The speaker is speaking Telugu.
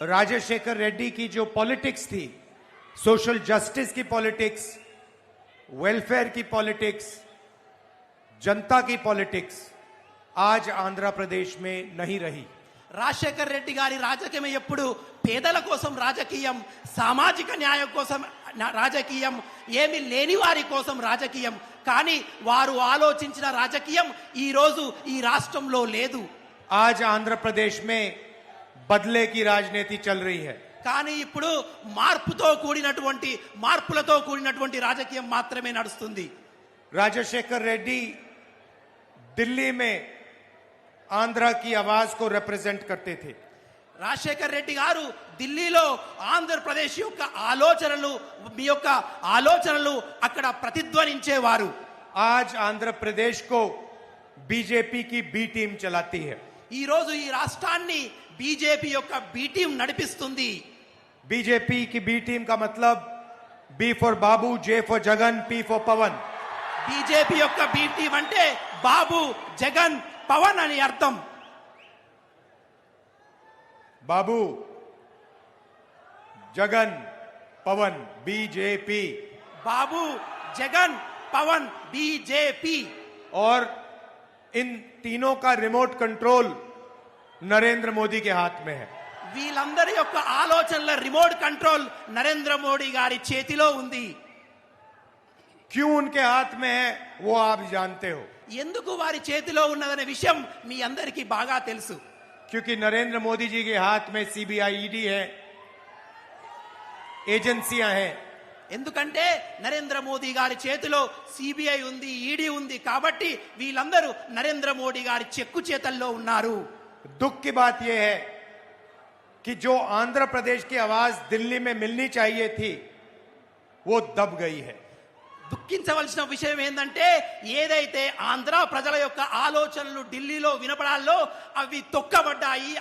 राजशेखर रेड्डी की जो पॉलिटिक्स थी, सोशल जस्टिस की पॉलिटिक्स, वेलफेयर की पॉलिटिक्स, जनता की पॉलिटिक्स आज आंध्र प्रदेश में नहीं रही। రాజశేఖర్ రెడ్డి గారి రాజకీయం ఎప్పుడు పేదల కోసం రాజకీయం, సామాజిక న్యాయం కోసం రాజకీయం, ఏమీ లేని వారి కోసం రాజకీయం. కానీ వారు ఆలోచించిన రాజకీయం ఈ రోజు ఈ రాష్ట్రంలో లేదు. आज आंध्र प्रदेश में बदले की राजनीति चल रही है. కానీ ఇప్పుడు మార్పులతో కూడినటువంటి రాజకీయం మాత్రమే నడుస్తుంది. राजशेखर रेड्डी दिल्ली में आंध्र की आवाज को रिप्रेजेंट करते थे. రాజశేఖర్ రెడ్డి గారు ఢిల్లీలో ఆంధ్రప్రదేశ్ యొక్క ఆలోచనలు, మీ యొక్క ఆలోచనలు అక్కడ ప్రతిధ్వనించేవారు. आज आंध्र प्रदेश को बीजेपी की बी टीम चलाती है. ఈ రోజు ఈ రాష్ట్రాన్ని బీజేపీ యొక్క బి టీం నడిపిస్తుంది. बीजेपी की बी टीम का मतलब B for Babu, J for Jagan, P for Pavan. BJP యొక్క బి టీం అంటే బాబు, జగన్, పవన్ అని అర్థం. बाबू, जगन, पवन, बीजेपी. బాబు, జగన్, పవన్, బీజేపీ. और इन तीनों का रिमोट कंट्रोल नरेंद्र मोदी के हाथ में है. వీళ్ళందరి యొక్క ఆలోచనల రిమోట్ కంట్రోల్ నరేంద్ర మోడీ గారి చేతిలో ఉంది. क्यों उनके हाथ में है वो आप जानते हो. ఎందుకు వారి చేతిలో ఉన్నదనే విషయం మీ అందరికీ బాగా తెలుసు. क्योंकि नरेंद्र मोदी जी के हाथ में सीबीआई, ईडी है, एजेंसियां हैं. ఎందుకంటే నరేంద్ర మోదీ గారి చేతిలో సిబిఐ ఉంది, ఈడీ ఉంది. కాబట్టి వీళ్ళందరూ నరేంద్ర మోడీ గారి చెక్కు చేతల్లో ఉన్నారు. दुख की बात यह है कि जो आंध्र प्रदेश की आवाज दिल्ली में मिलनी चाहिए थी वो दब गई है. దుఃఖించవలసిన విషయం ఏంటంటే ఏదైతే ఆంధ్ర ప్రజల యొక్క ఆలోచనలు ఢిల్లీలో వినపడాలో అవి తొక్కబడ్డాయి.